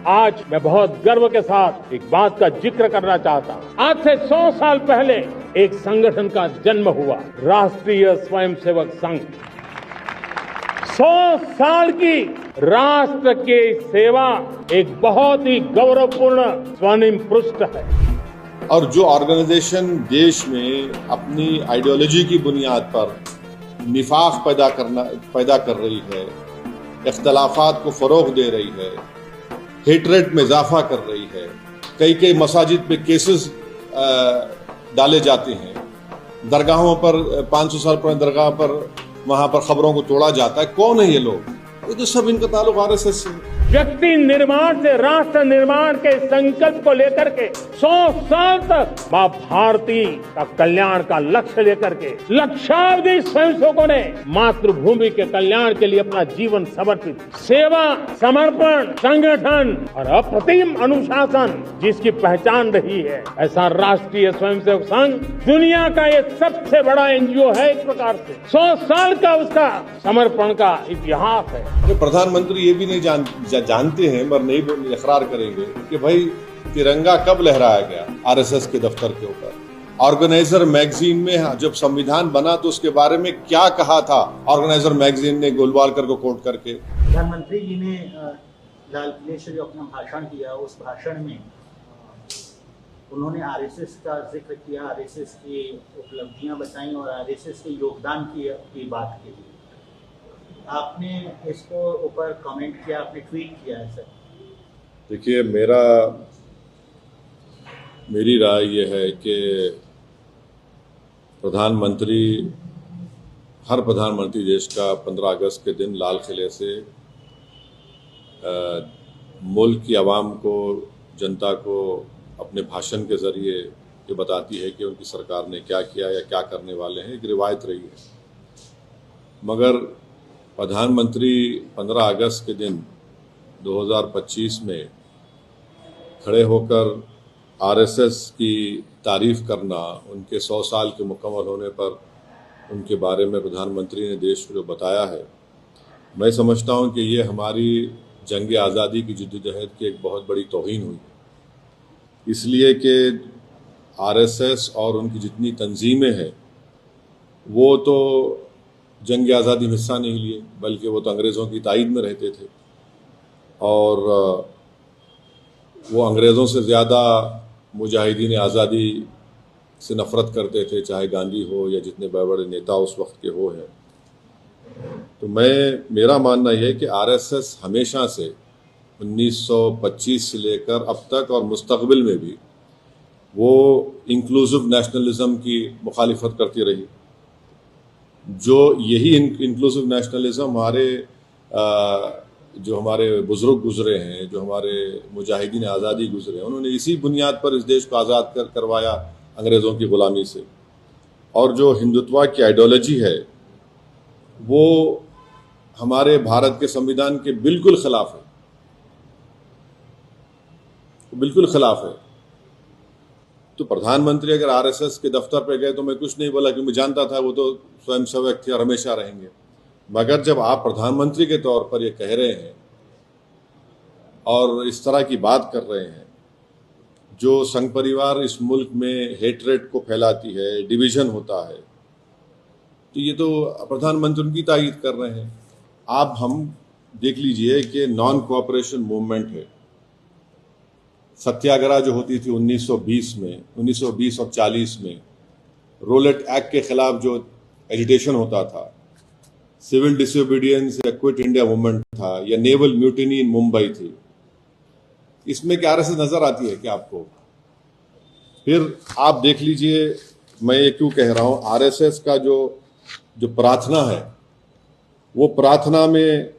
आज मैं बहुत गर्व के साथ एक बात का जिक्र करना चाहता हूँ। आज से 100 साल पहले एक संगठन का जन्म हुआ, राष्ट्रीय स्वयंसेवक संघ। 100 साल की राष्ट्र की सेवा एक बहुत ही गौरवपूर्ण स्वर्णिम पृष्ठ है। और जो ऑर्गेनाइजेशन देश में अपनी आइडियोलॉजी की बुनियाद पर निफाक पैदा कर रही है, इख्तलाफात को फरोग दे रही है, हेटरेट में इजाफा कर रही है, कई मसाजिद पे केसेस डाले जाते हैं, दरगाहों पर 500 साल पुरानी दरगाह पर वहां पर खबरों को तोड़ा जाता है। कौन है ये लोग? ये तो सब इनका ताल्लुक आरएसएस से। व्यक्ति निर्माण से राष्ट्र निर्माण के संकल्प को लेकर के 100 साल तक मां भारती का कल्याण का लक्ष्य लेकर के लक्षावधि स्वयंसेवकों ने मातृभूमि के कल्याण के लिए अपना जीवन समर्पित, सेवा, समर्पण, संगठन और अप्रतिम अनुशासन जिसकी पहचान रही है, ऐसा राष्ट्रीय स्वयंसेवक संघ दुनिया का ये सबसे बड़ा एनजीओ है। एक प्रकार से 100 साल का उसका समर्पण का इतिहास है। प्रधानमंत्री ये भी नहीं जानते हैं, मगर नहीं इकरार करेंगे कि भाई तिरंगा कब लहराया गया आरएसएस के दफ्तर के ऊपर। ऑर्गेनाइजर मैगजीन में जब संविधान बना तो उसके बारे में क्या कहा था ऑर्गेनाइजर मैगजीन ने गोलवालकर को कोट करके। प्रधानमंत्री जी ने लाल किले से जो अपना भाषण दिया, उस भाषण में उन्होंने आरएसएस का जिक्र किया, आरएसएस की उपलब्धियां बताई और आरएसएस के योगदान की बात की। आपने इसको ऊपर कमेंट किया, आपने ट्वीट किया है सर। देखिए, मेरी राय ये है कि हर प्रधानमंत्री देश का 15 अगस्त के दिन लाल किले से मुल्क की आवाम को, जनता को अपने भाषण के जरिए ये बताती है कि उनकी सरकार ने क्या किया या क्या करने वाले हैं। एक रिवायत रही है। मगर प्रधानमंत्री 15 अगस्त के दिन 2025 में खड़े होकर आरएसएस की तारीफ करना, उनके 100 साल के मुकम्मल होने पर उनके बारे में प्रधानमंत्री ने देश को जो बताया है, मैं समझता हूं कि ये हमारी जंग आज़ादी की जद्दोजहद की एक बहुत बड़ी तौहीन हुई। इसलिए कि आरएसएस और उनकी जितनी तंजीमें हैं वो तो जंग आज़ादी में हिस्सा नहीं लिए, बल्कि वो तो अंग्रेज़ों की ताईद में रहते थे और वो अंग्रेज़ों से ज़्यादा मुजाहिदीन आज़ादी से नफ़रत करते थे, चाहे गांधी हो या जितने बड़े बड़े नेता उस वक्त के हो हैं। तो मेरा मानना यह है कि आरएसएस हमेशा से 1925 से लेकर अब तक और मुस्तक़बिल में भी वो इंक्लूसिव नेशनलिज्म की मुखालिफत करती रही। जो यही इंक्लूसिव नेशनलिज्म जो हमारे बुजुर्ग गुजरे हैं, जो हमारे मुजाहिदीन आज़ादी गुजरे हैं, उन्होंने इसी बुनियाद पर इस देश को आज़ाद करवाया अंग्रेज़ों की ग़ुलामी से। और जो हिंदुत्व की आइडियोलॉजी है वो हमारे भारत के संविधान के बिल्कुल खिलाफ है, बिल्कुल खिलाफ है। तो प्रधानमंत्री अगर आरएसएस के दफ्तर पे गए तो मैं कुछ नहीं बोला, क्योंकि मैं जानता था वो तो स्वयंसेवक थे और हमेशा रहेंगे। मगर जब आप प्रधानमंत्री के तौर पर ये कह रहे हैं और इस तरह की बात कर रहे हैं, जो संघ परिवार इस मुल्क में हेटरेट को फैलाती है, डिवीजन होता है, तो ये तो प्रधानमंत्री उनकी तायीद कर रहे हैं। आप हम देख लीजिए कि नॉन कोऑपरेशन मूवमेंट है। सत्याग्रह जो होती थी 1920 और 40 में, रोलेट एक्ट के खिलाफ जो एजिटेशन होता था, सिविल डिसोबीडियंस या क्विट इंडिया मूवमेंट था, या नेवल म्यूटिनी इन मुंबई थी, इसमें क्या आरएसएस नजर आती है क्या आपको? फिर आप देख लीजिए, मैं ये क्यों कह रहा हूं, आरएसएस का जो प्रार्थना है, वो प्रार्थना में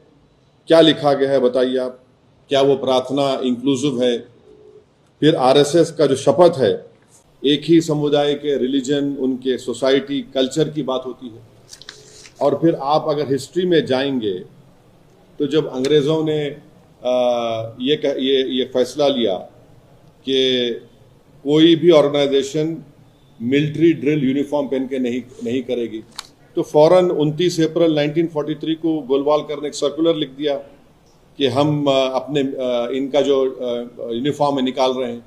क्या लिखा गया है बताइए आप? क्या वो प्रार्थना इंक्लूसिव है? फिर आरएसएस का जो शपथ है, एक ही समुदाय के, रिलीजन, उनके सोसाइटी, कल्चर की बात होती है। और फिर आप अगर हिस्ट्री में जाएंगे तो जब अंग्रेज़ों ने ये फैसला लिया कि कोई भी ऑर्गेनाइजेशन मिलिट्री ड्रिल यूनिफॉर्म पहन के नहीं करेगी, तो फौरन 29 अप्रैल 1943 को गोलवालकर ने एक सर्कुलर लिख दिया कि हम अपने इनका जो यूनिफॉर्म है निकाल रहे हैं,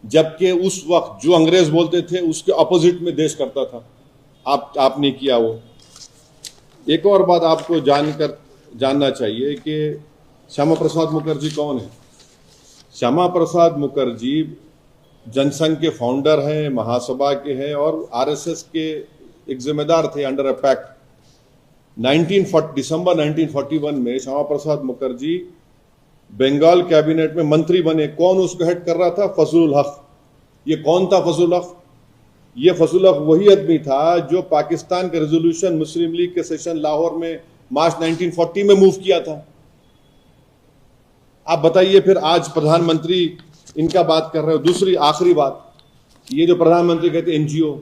जबकि उस वक्त जो अंग्रेज बोलते थे उसके अपोजिट में देश करता था। आपने किया वो। एक और बात आपको जानना चाहिए कि श्यामा प्रसाद मुखर्जी कौन है। श्यामा प्रसाद मुखर्जी जनसंघ के फाउंडर हैं, महासभा के हैं और आरएसएस के एक जिम्मेदार थे अंडर अ पैक्ट। दिसंबर 1941 में श्यामा प्रसाद मुखर्जी बंगाल कैबिनेट में मंत्री बने। कौन उसको हेड कर रहा था? फजलुल हक। ये कौन था फजलुल हक? ये फजलुल हक वही आदमी था जो पाकिस्तान के रेजोल्यूशन मुस्लिम लीग के सेशन लाहौर में मार्च 1940 में मूव किया था। आप बताइए फिर आज प्रधानमंत्री इनका बात कर रहे हो। दूसरी आखिरी बात, ये जो प्रधानमंत्री कहते हैं एनजीओ,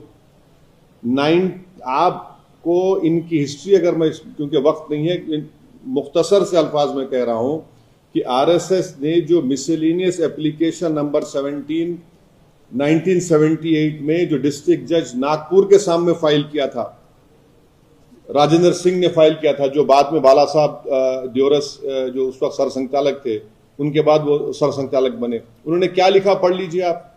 आपको इनकी हिस्ट्री अगर मैं, क्योंकि वक्त नहीं है, मुख्तसर से अल्फाज में कह रहा हूं कि आरएसएस ने जो मिसलेनियस एप्लीकेशन नंबर 17 1978 में जो डिस्ट्रिक्ट जज नागपुर के सामने फाइल किया था, राजेंद्र सिंह ने फाइल किया था, जो बाद में बाला साहब द्योरस जो उस वक्त सरसंघचालक थे, उनके बाद वो सरसंघचालक बने। उन्होंने क्या लिखा पढ़ लीजिए आप।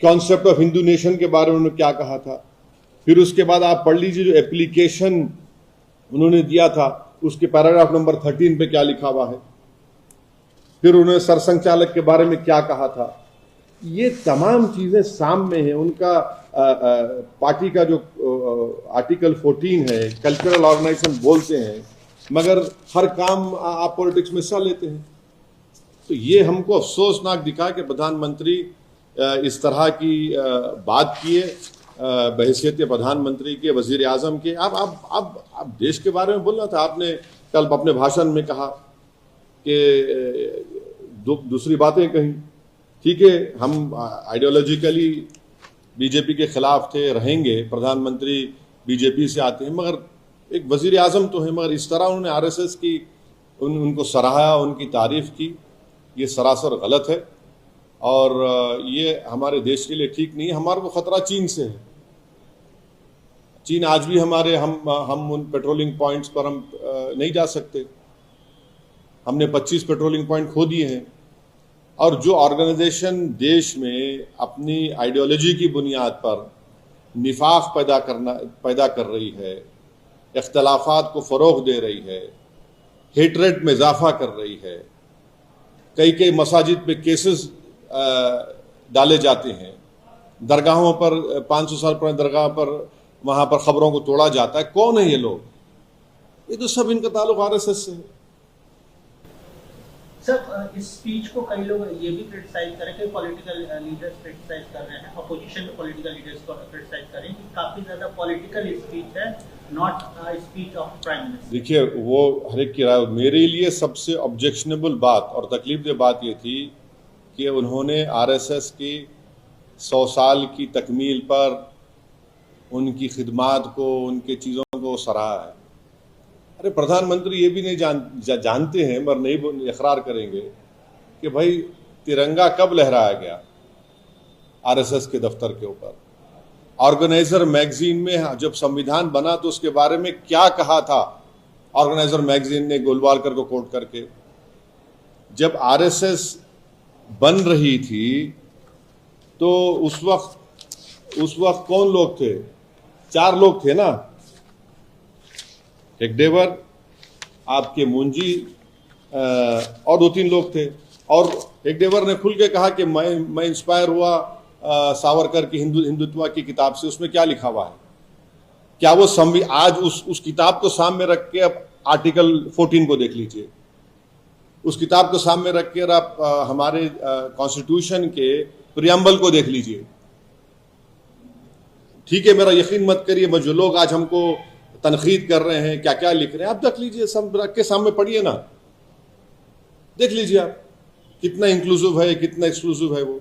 कॉन्सेप्ट ऑफ हिंदू नेशन के बारे में उन्होंने क्या कहा था। फिर उसके बाद आप पढ़ लीजिए जो एप्लीकेशन उन्होंने दिया था उसके पैराग्राफ नंबर 13 पे क्या लिखा हुआ है। फिर उन्होंने सरसंघचालक के बारे में क्या कहा था। ये तमाम चीजें सामने हैं। उनका पार्टी का जो आर्टिकल 14 है, कल्चरल ऑर्गेनाइजेशन बोलते हैं, मगर हर काम आप पॉलिटिक्स में हिस्सा लेते हैं। तो ये हमको अफसोसनाक दिखा कि प्रधानमंत्री इस तरह की बात किए बहैसियत प्रधानमंत्री के, वजीर आजम के। आप देश के बारे में बोलना था। आपने कल अपने भाषण में कहा कि दूसरी बातें कही। ठीक है, हम आइडियोलॉजिकली बीजेपी के खिलाफ थे, रहेंगे। प्रधानमंत्री बीजेपी से आते हैं, मगर एक वजीर आजम तो है। मगर इस तरह उन्होंने आरएसएस की उनको सराहा, उनकी तारीफ की, ये सरासर गलत है और ये हमारे देश के लिए ठीक नहीं है। हमारे को खतरा चीन से है। चीन आज भी हम उन पेट्रोलिंग पॉइंट्स पर हम नहीं जा सकते। हमने 25 पेट्रोलिंग पॉइंट खो दिए हैं। और जो ऑर्गेनाइजेशन देश में अपनी आइडियोलॉजी की बुनियाद पर निफाक पैदा कर रही है, इख्तलाफात को फ़रोग़ दे रही है, हेटरेट में इजाफा कर रही है, कई मसाजिद पे केसेस डाले जाते हैं, दरगाहों पर 500 साल पुरानी दरगाह पर वहाँ पर ख़बरों को तोड़ा जाता है। कौन है ये लोग? ये तो सब इनका ताल्लुक आरएसएस से है। सर, इस स्पीच को कई लोग ये भी क्रिटिसाइज करें कि पॉलिटिकल लीडर्स क्रिटिसाइज कर रहे हैं, अपोजिशन के पॉलिटिकल लीडर्स को क्रिटिसाइज करें कि काफ़ी ज़्यादा पॉलिटिकल स्पीच है, not speech of prime minister. देखिए, वो हर एक की राय। मेरे लिए सबसे ऑब्जेक्शनेबल बात और तकलीफदेह बात ये थी कि उन्होंने आरएसएस की 100 साल की तकमील पर उनकी खिदमात को, उनके चीज़ों को सराहा है। अरे प्रधानमंत्री ये भी नहीं जानते हैं, मगर नहीं इकरार करेंगे कि भाई तिरंगा कब लहराया गया आरएसएस के दफ्तर के ऊपर। ऑर्गेनाइजर मैगजीन में जब संविधान बना तो उसके बारे में क्या कहा था ऑर्गेनाइजर मैगजीन ने, गोलवालकर को कोट करके। जब आरएसएस बन रही थी तो उस वक्त कौन लोग थे? 4 लोग थे ना, हेगडेवर, आपके मुंजी और 2-3 लोग थे। और हेगडेवर ने खुल के कहा कि मैं इंस्पायर हुआ सावरकर की हिंदुत्व की किताब से। उसमें क्या लिखा हुआ है? क्या वो आज उस किताब को सामने रख के अब आर्टिकल 14 को देख लीजिए। उस किताब को सामने रख के आप हमारे कॉन्स्टिट्यूशन के प्रियम्बल को देख लीजिए। ठीक है, मेरा यकीन मत करिए, मैं जो लोग आज हमको तनकीद कर रहे हैं क्या क्या लिख रहे हैं, आप देख लीजिए, सब रख के सामने पढ़िए ना, देख लीजिए आप कितना इंक्लूसिव है, कितना एक्सक्लूसिव है वो।